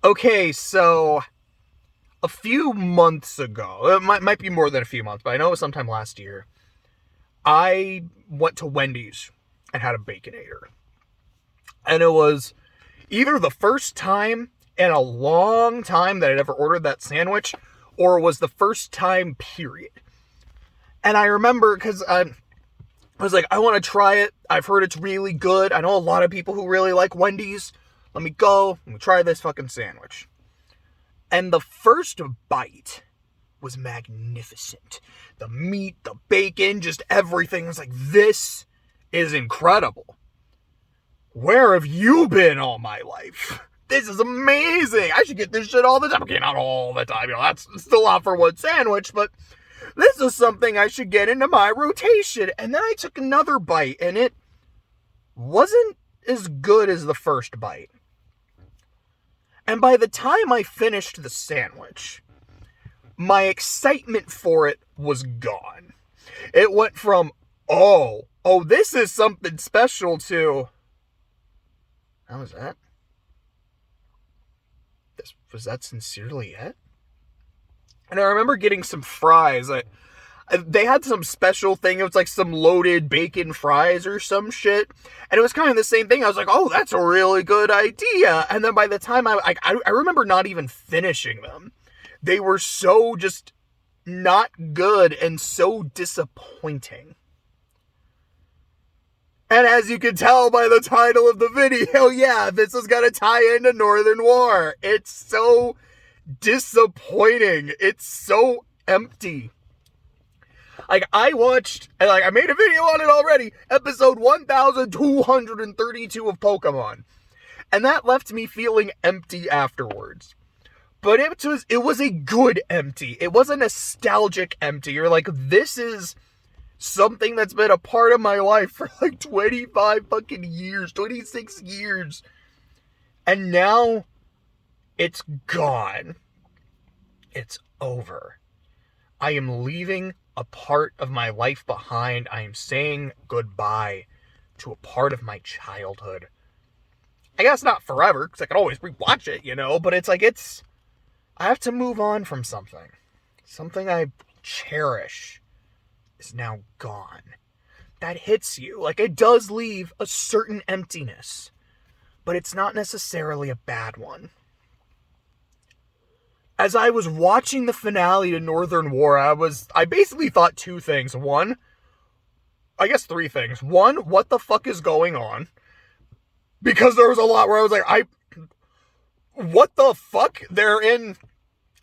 Okay, so a few months ago, it might be more than a few months, but I know it was sometime last year, I went to Wendy's and had a Baconator. And it was either the first time in a long time that I'd ever ordered that sandwich, or it was the first time, period. And I remember, because I was like, I want to try it. I've heard it's really good. I know a lot of people who really like Wendy's. Let me try this fucking sandwich. And the first bite was magnificent. The meat, the bacon, just everything was like, this is incredible. Where have you been all my life? This is amazing. I should get this shit all the time. Okay, not all the time. That's still a lot for one sandwich, but this is something I should get into my rotation. And then I took another bite, and it wasn't as good as the first bite. And by the time I finished the sandwich, my excitement for it was gone. It went from, oh, this is something special, to, how was that? Was that sincerely it? And I remember getting some fries. They had some special thing. It was like some loaded bacon fries or some shit. And it was kind of the same thing. I was like, oh, that's a really good idea. And then by the time I remember not even finishing them. They were so just not good and so disappointing. And as you can tell by the title of the video, yeah, this is going to tie into Northern War. It's so disappointing. It's so empty. Like, I made a video on it already, episode 1232 of Pokemon. And that left me feeling empty afterwards. But it was a good empty. It was a nostalgic empty. You're like, this is something that's been a part of my life for like 25 fucking years, 26 years. And now it's gone. It's over. I am leaving a part of my life behind. I am saying goodbye to a part of my childhood. I guess not forever, because I can always rewatch it, but it's like, I have to move on from something. Something I cherish is now gone. That hits you. Like, it does leave a certain emptiness, but it's not necessarily a bad one. As I was watching the finale to Northern War, I basically thought two things. One, I guess three things. One, what the fuck is going on? Because there was a lot where I was like, what the fuck?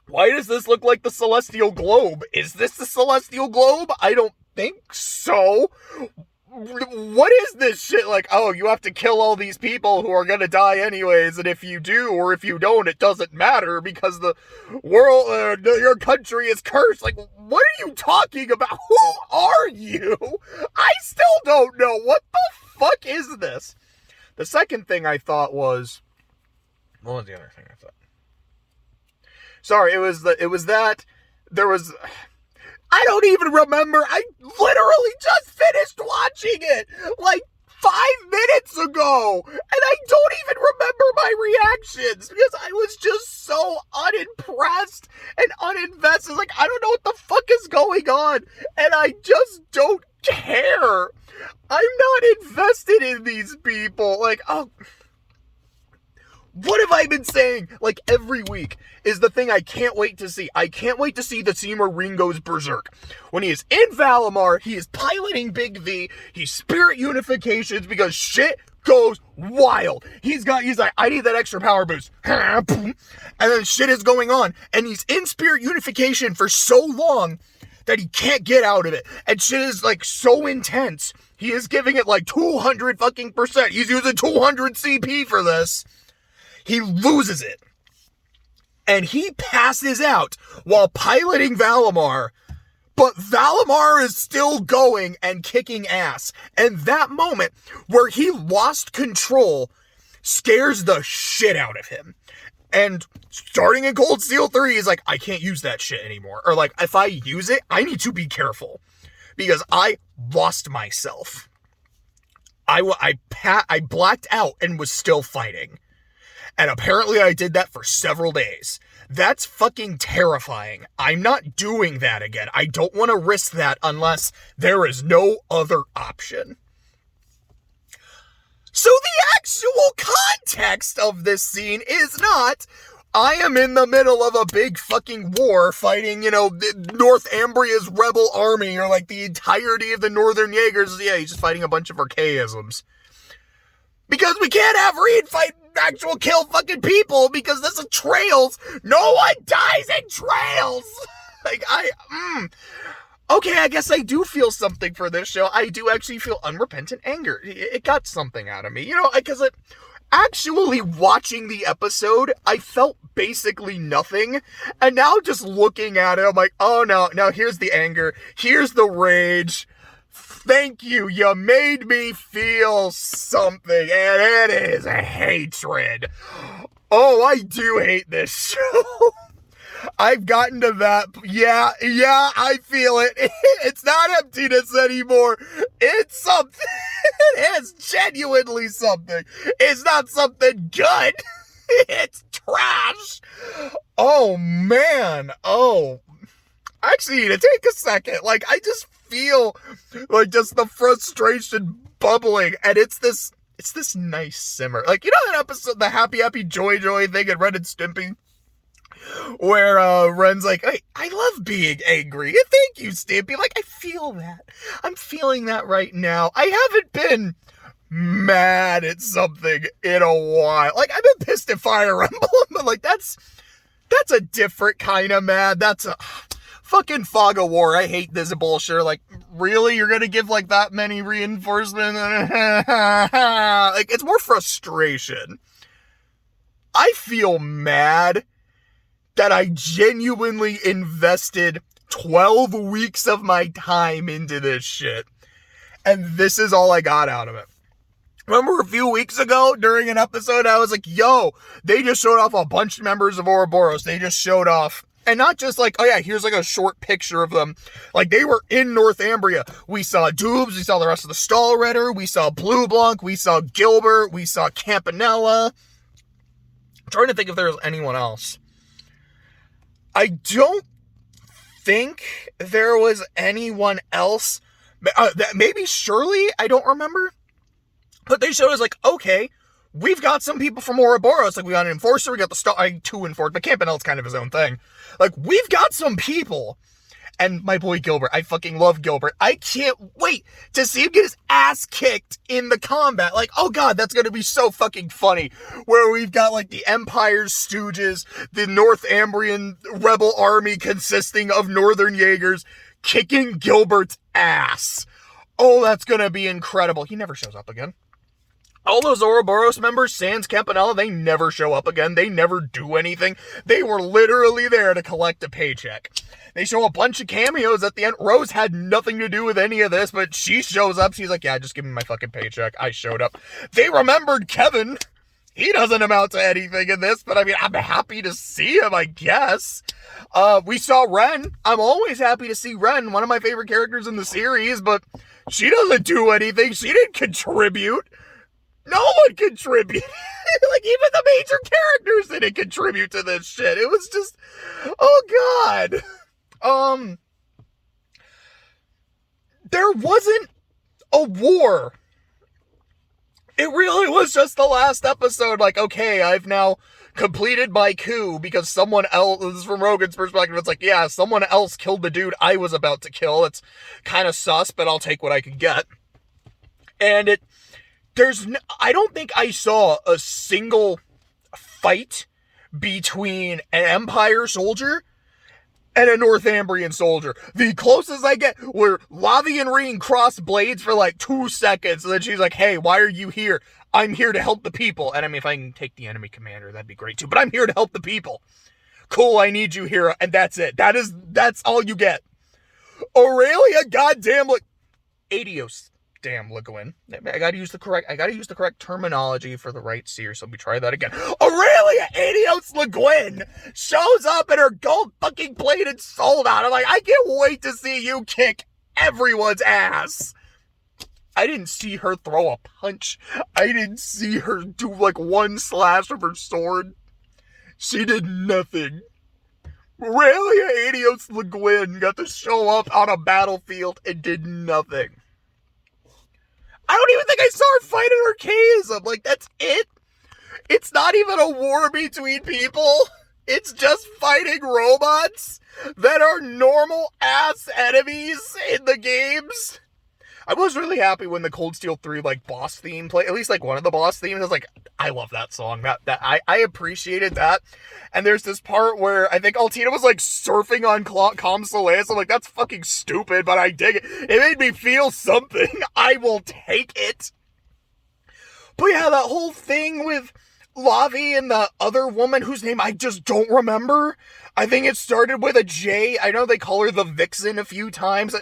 Why does this look like the Celestial Globe? Is this the Celestial Globe? I don't think so. What is this shit? Like, oh, you have to kill all these people who are gonna die anyways, and if you do or if you don't, it doesn't matter because the world, your country is cursed. Like, what are you talking about? Who are you? I still don't know. What the fuck is this? The second thing I thought was, what was the other thing I thought? Sorry, it was that there was, I don't even remember. I literally just finished watching it like 5 minutes ago, and I don't even remember my reactions because I was just so unimpressed and uninvested. Like, I don't know what the fuck is going on, and I just don't care. I'm not invested in these people. Like, oh, what have I been saying, like, every week is the thing I can't wait to see. I can't wait to see the scene where Ring goes berserk. When he is in Valimar, he is piloting Big V, he's spirit unifications because shit goes wild. He's like, I need that extra power boost. And then shit is going on, and he's in spirit unification for so long that he can't get out of it. And shit is, like, so intense. He is giving it, like, 200 fucking %. He's using 200 CP for this. He loses it. And he passes out while piloting Valimar. But Valimar is still going and kicking ass. And that moment where he lost control scares the shit out of him. And starting in Cold Steel 3, he's like, I can't use that shit anymore. Or like, if I use it, I need to be careful. Because I lost myself. I blacked out and was still fighting. And apparently I did that for several days. That's fucking terrifying. I'm not doing that again. I don't want to risk that unless there is no other option. So the actual context of this scene is not, I am in the middle of a big fucking war fighting, Northumbria's rebel army, or like the entirety of the Northern Jaegers. Yeah, he's just fighting a bunch of archaisms. Because we can't have Reed fight actual kill fucking people, because this is Trails. No one dies in Trails! Okay, I guess I do feel something for this show. I do actually feel unrepentant anger. It got something out of me. Because actually watching the episode, I felt basically nothing. And now just looking at it, I'm like, oh no, now here's the anger. Here's the rage. Thank you. You made me feel something. And it is hatred. Oh, I do hate this show. I've gotten to that. Yeah, I feel it. It's not emptiness anymore. It's something. It's genuinely something. It's not something good. It's trash. Oh, man. Oh. I actually need to take a second. I just feel just the frustration bubbling. And it's this nice simmer. That episode, the Happy Joy thing in Ren and Stimpy? Where Ren's like, hey, I love being angry. Thank you, Stimpy. I feel that. I'm feeling that right now. I haven't been mad at something in a while. I've been pissed at Fire Emblem, but that's a different kind of mad. That's a fucking Fog of War. I hate this bullshit. Really? You're gonna give that many reinforcements? It's more frustration. I feel mad that I genuinely invested 12 weeks of my time into this shit. And this is all I got out of it. Remember a few weeks ago during an episode, I was like, yo, they just showed off a bunch of members of Ouroboros. They just showed off. And not just oh yeah, here's a short picture of them. They were in Northumbria. We saw Doobs, we saw the rest of the Stahlritter, we saw Blue Blanc, we saw Gilbert, we saw Campanella. I'm trying to think if there was anyone else. I don't think there was anyone else. Maybe Shirley, I don't remember. But they showed us okay, we've got some people from Ouroboros. We got an Enforcer, we got the two Enforcers, but Campanella's kind of his own thing. We've got some people. And my boy Gilbert, I fucking love Gilbert. I can't wait to see him get his ass kicked in the combat. Oh god, that's gonna be so fucking funny. Where we've got the Empire's Stooges, the Northumbrian rebel army consisting of Northern Jaegers, kicking Gilbert's ass. Oh, that's gonna be incredible. He never shows up again. All those Ouroboros members, sans Campanella, they never show up again. They never do anything. They were literally there to collect a paycheck. They show a bunch of cameos at the end. Rose had nothing to do with any of this, but she shows up. She's like, yeah, just give me my fucking paycheck. I showed up. They remembered Kevin. He doesn't amount to anything in this, but I'm happy to see him, I guess. We saw Ren. I'm always happy to see Ren, one of my favorite characters in the series, but she doesn't do anything. She didn't contribute. No one contributed. Even the major characters didn't contribute to this shit. It was just, oh god. There wasn't a war. It really was just the last episode. Okay, I've now completed my coup because someone else, this is from Rogan's perspective, it's yeah, someone else killed the dude I was about to kill. It's kind of sus, but I'll take what I can get. And I don't think I saw a single fight between an Empire soldier and a Northumbrian soldier. The closest I get were Lavi and Reen cross blades for 2 seconds, and then she's like, hey, why are you here? I'm here to help the people. And if I can take the enemy commander, that'd be great too, but I'm here to help the people. Cool, I need you here, and that's it. That's all you get. Aurelia, goddamn, Adios. Damn, Le Guin. I gotta use the correct terminology for the right seer, so let me try that again. Aurelia Adios Le Guin shows up in her gold fucking plated sold out. I'm I can't wait to see you kick everyone's ass. I didn't see her throw a punch. I didn't see her do like one slash of her sword. She did nothing. Aurelia Adios Le Guin got to show up on a battlefield and did nothing. I don't even think I saw her fight an archaism. Like, that's it. It's not even a war between people. It's just fighting robots that are normal ass enemies in the games. I was really happy when the Cold Steel 3 like boss theme played, at least like one of the boss themes. I was like, I love that song. I appreciated that. And there's this part where I think Altina was like surfing on Com Soleil. So I'm like, that's fucking stupid, but I dig it. It made me feel something. I will take it. But yeah, that whole thing with Lavi and the other woman whose name I just don't remember. I think it started with a J. I know they call her the Vixen a few times.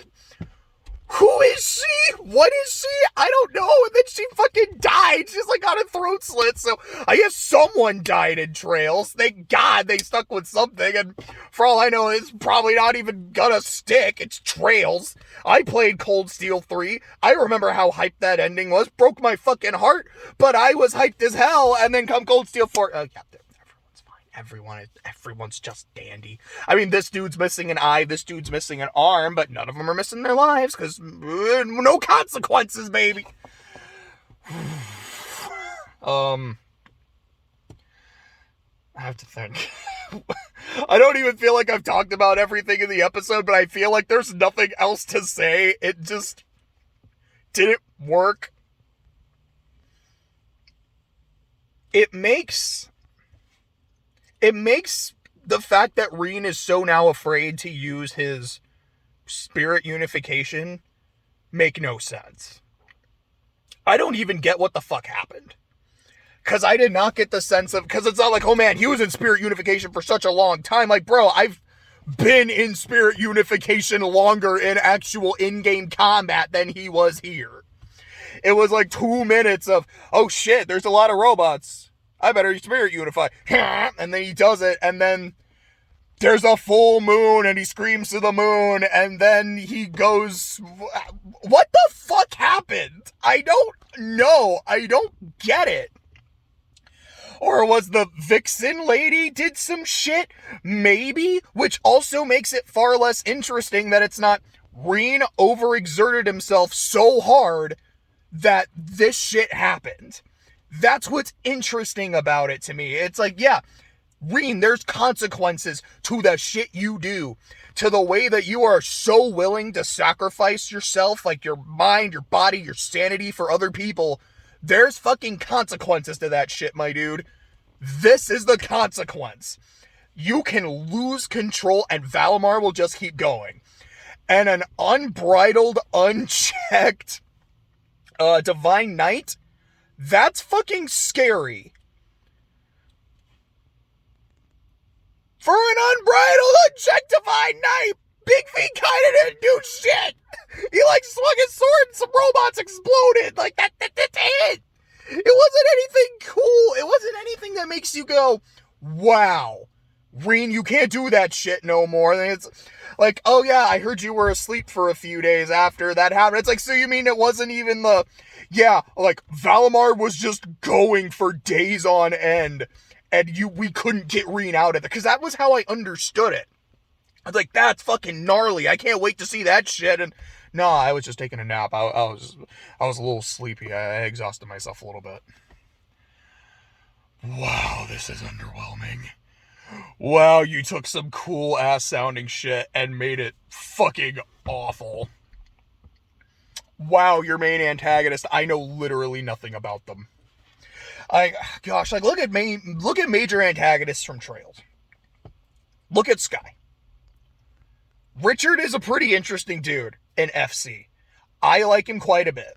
Who is she? What is she? I don't know. And then she fucking died. She's like got a throat slit. So I guess someone died in Trails. Thank God they stuck with something. And for all I know, it's probably not even gonna stick. It's Trails. I played Cold Steel 3. I remember how hyped that ending was. Broke my fucking heart. But I was hyped as hell. And then come Cold Steel 4. Yeah, everyone's just dandy. I mean, this dude's missing an eye, this dude's missing an arm, but none of them are missing their lives, because no consequences, baby. I have to think. I don't even feel like I've talked about everything in the episode, but I feel like there's nothing else to say. It just didn't work. It makes the fact that Reen is so now afraid to use his spirit unification make no sense. I don't even get what the fuck happened. Because I did not get the sense of... Because it's not like, oh man, he was in spirit unification for such a long time. Like, bro, I've been in spirit unification longer in actual in-game combat than he was here. It was like 2 minutes of, oh shit, there's a lot of robots. I better spirit unify. And then he does it, and then there's a full moon, and he screams to the moon, and then he goes... What the fuck happened? I don't know. I don't get it. Or was the Vixen lady did some shit? Maybe. Which also makes it far less interesting that it's not Reen overexerted himself so hard that this shit happened. That's what's interesting about it to me. It's like, yeah, Reen, there's consequences to the shit you do. To the way that you are so willing to sacrifice yourself, like your mind, your body, your sanity for other people. There's fucking consequences to that shit, my dude. This is the consequence. You can lose control and Valimar will just keep going. And an unbridled, unchecked Divine Knight, that's fucking scary. For an unbridled, unchecked Divine Knight, Big V kinda didn't do shit. He like swung his sword and some robots exploded. Like that's it. It wasn't anything cool. It wasn't anything that makes you go, wow, Reen, you can't do that shit no more. And it's like, oh yeah, I heard you were asleep for a few days after that happened. It's like, so you mean it wasn't even the... Yeah, like, Valimar was just going for days on end, and we couldn't get Reen out of it. Because that was how I understood it. I was like, that's fucking gnarly. I can't wait to see that shit. And no, I was just taking a nap. I was a little sleepy. I exhausted myself a little bit. Wow, this is underwhelming. Wow, you took some cool ass sounding shit and made it fucking awful. Wow, your main antagonist, I know literally nothing about them. Gosh, like look at major antagonists from Trails. Look at Sky. Richard is a pretty interesting dude in FC. I like him quite a bit.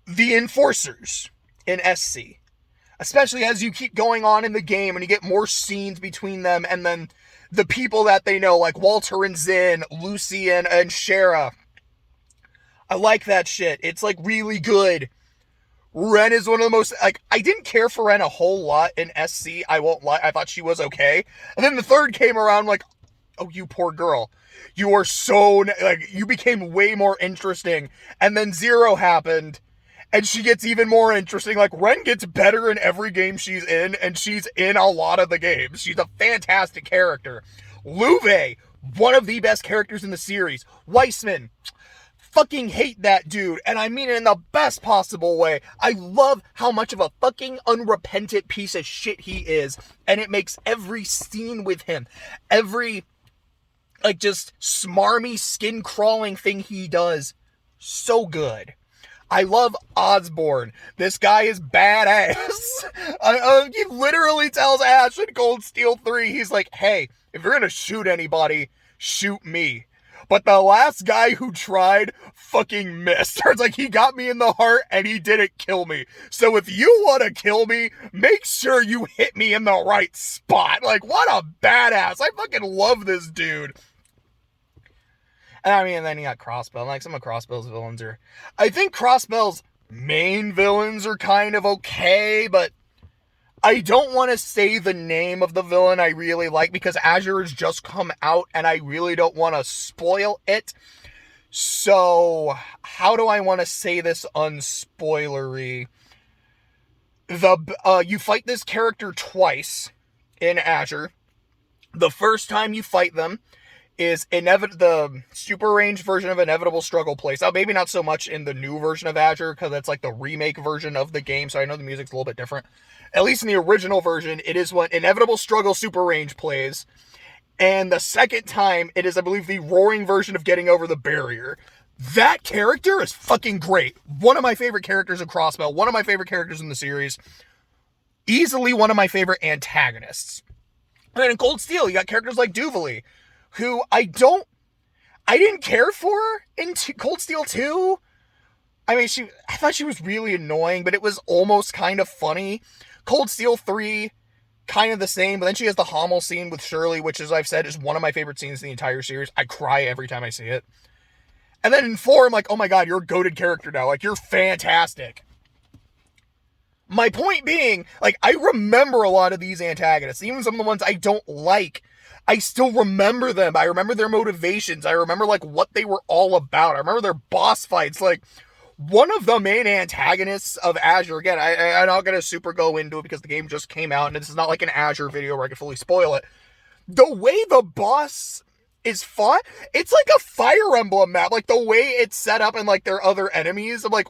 The Enforcers in SC. Especially as you keep going on in the game and you get more scenes between them and then the people that they know, like Walter and Zin, Lucian and Shara. I like that shit. It's like really good. Ren is one of the most, like, I didn't care for Ren a whole lot in SC. I won't lie. I thought she was okay. And then the third came around like, oh, you poor girl. You are so, like, you became way more interesting. And then Zero happened, and she gets even more interesting. Like, Ren gets better in every game she's in, and she's in a lot of the games. She's a fantastic character. Luve, one of the best characters in the series. Weissman, fucking hate that dude, and I mean it in the best possible way. I love how much of a fucking unrepentant piece of shit he is, and it makes every scene with him, every, like, just smarmy, skin-crawling thing he does, so good. I love Osborne. This guy is badass. He literally tells Ash in Cold Steel 3, he's like, hey, if you're gonna shoot anybody, shoot me. But the last guy who tried fucking missed. It's like, he got me in the heart and he didn't kill me. So if you want to kill me, make sure you hit me in the right spot. Like, what a badass. I fucking love this dude. And I mean, then you got Crossbell. Like, some of Crossbell's villains are... I think Crossbell's main villains are kind of okay, but I don't want to say the name of the villain I really like because Azure has just come out and I really don't want to spoil it. So, how do I want to say this unspoilery? You fight this character twice in Azure. The first time you fight them is the super range version of Inevitable Struggle plays out. Maybe not so much in the new version of Azure, because that's like the remake version of the game, so I know the music's a little bit different. At least in the original version, it is what Inevitable Struggle Super Range plays. And the second time, it is, I believe, the roaring version of Getting Over the Barrier. That character is fucking great. One of my favorite characters in Crossbell. One of my favorite characters in the series. Easily one of my favorite antagonists. And then in Cold Steel, you got characters like Duvalie, who I didn't care for in Cold Steel 2. I mean, I thought she was really annoying, but it was almost kind of funny. Cold Steel 3, kind of the same, but then she has the Hummel scene with Shirley, which, as I've said, is one of my favorite scenes in the entire series. I cry every time I see it. And then in 4, I'm like, oh my god, you're a goated character now. Like, you're fantastic. My point being, like, I remember a lot of these antagonists, even some of the ones I don't like. I still remember them. I remember their motivations. I remember, like, what they were all about. I remember their boss fights. Like, one of the main antagonists of Azure, again, I'm not going to super go into it because the game just came out, and this is not like an Azure video where I can fully spoil it. The way the boss is fought, it's like a Fire Emblem map. Like, the way it's set up and, like, their other enemies, I'm like,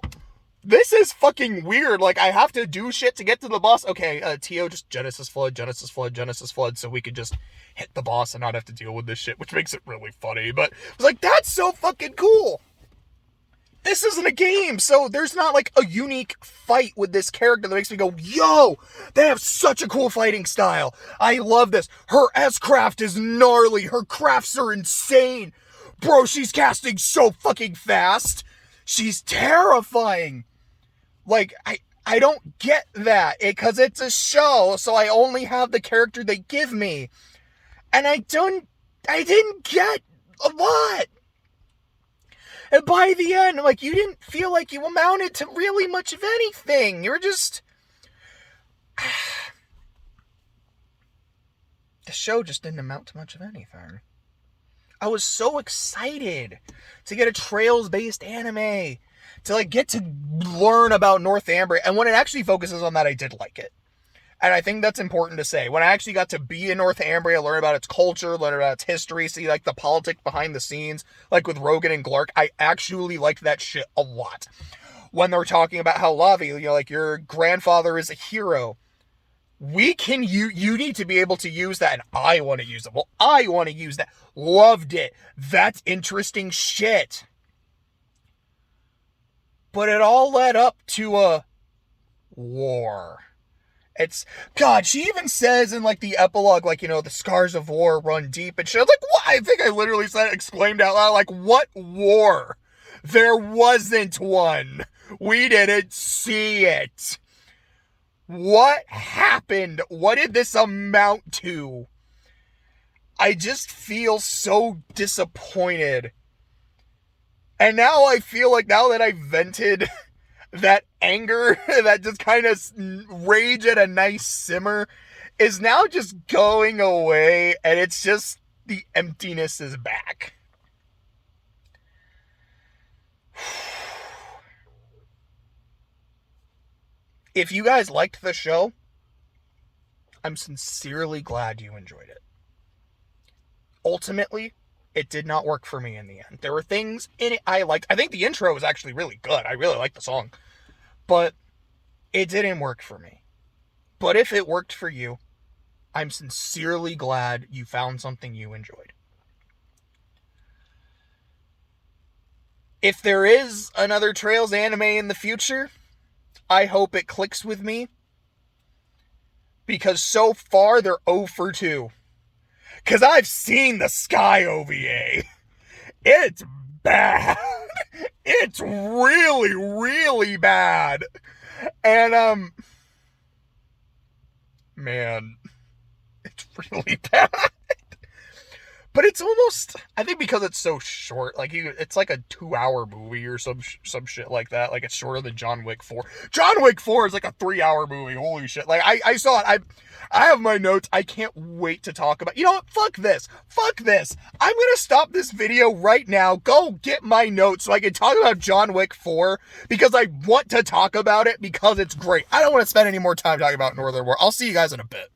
this is fucking weird. Like, I have to do shit to get to the boss. Okay, Tio, just Genesis Flood, so we could just hit the boss and not have to deal with this shit, which makes it really funny. But I was like, that's so fucking cool. This isn't a game, so there's not, like, a unique fight with this character that makes me go, yo, they have such a cool fighting style. I love this. Her S-craft is gnarly. Her crafts are insane. Bro, she's casting so fucking fast. She's terrifying. Like, I don't get that, because it's a show, so I only have the character they give me. And I didn't get a lot. And by the end, like, you didn't feel like you amounted to really much of anything. You were just... The show just didn't amount to much of anything. I was so excited to get a Trails-based anime, to, like, get to learn about Northumbria. And when it actually focuses on that, I did like it. And I think that's important to say. When I actually got to be in Northumbria, learn about its culture, learn about its history, see, like, the politics behind the scenes, like with Rogan and Glark, I actually liked that shit a lot. When they're talking about how Lavi, you know, like, your grandfather is a hero, you need to be able to use that, and I want to use it. Well, I want to use that. Loved it. That's interesting shit. But it all led up to a war. God, she even says in, like, the epilogue, like, you know, the scars of war run deep and shit. I was like, what? I think I literally exclaimed out loud, like, what war? There wasn't one. We didn't see it. What happened? What did this amount to? I just feel so disappointed. And now I feel like, now that I vented that anger, that just kind of rage at a nice simmer, is now just going away, and it's just, the emptiness is back. If you guys liked the show, I'm sincerely glad you enjoyed it. Ultimately, it did not work for me in the end. There were things in it I liked. I think the intro was actually really good. I really liked the song. But it didn't work for me. But if it worked for you, I'm sincerely glad you found something you enjoyed. If there is another Trails anime in the future, I hope it clicks with me. Because so far, they're 0 for 2. Because I've seen the Sky OVA. It's bad. It's really, really bad. And, man, it's really bad. But it's almost, I think because it's so short, like it's like a 2-hour movie or some shit like that. Like it's shorter than John Wick 4. John Wick 4 is like a 3-hour movie. Holy shit. Like I saw it. I have my notes. I can't wait to talk about, you know what? Fuck this. Fuck this. I'm going to stop this video right now. Go get my notes so I can talk about John Wick 4 because I want to talk about it because it's great. I don't want to spend any more time talking about Northern War. I'll see you guys in a bit.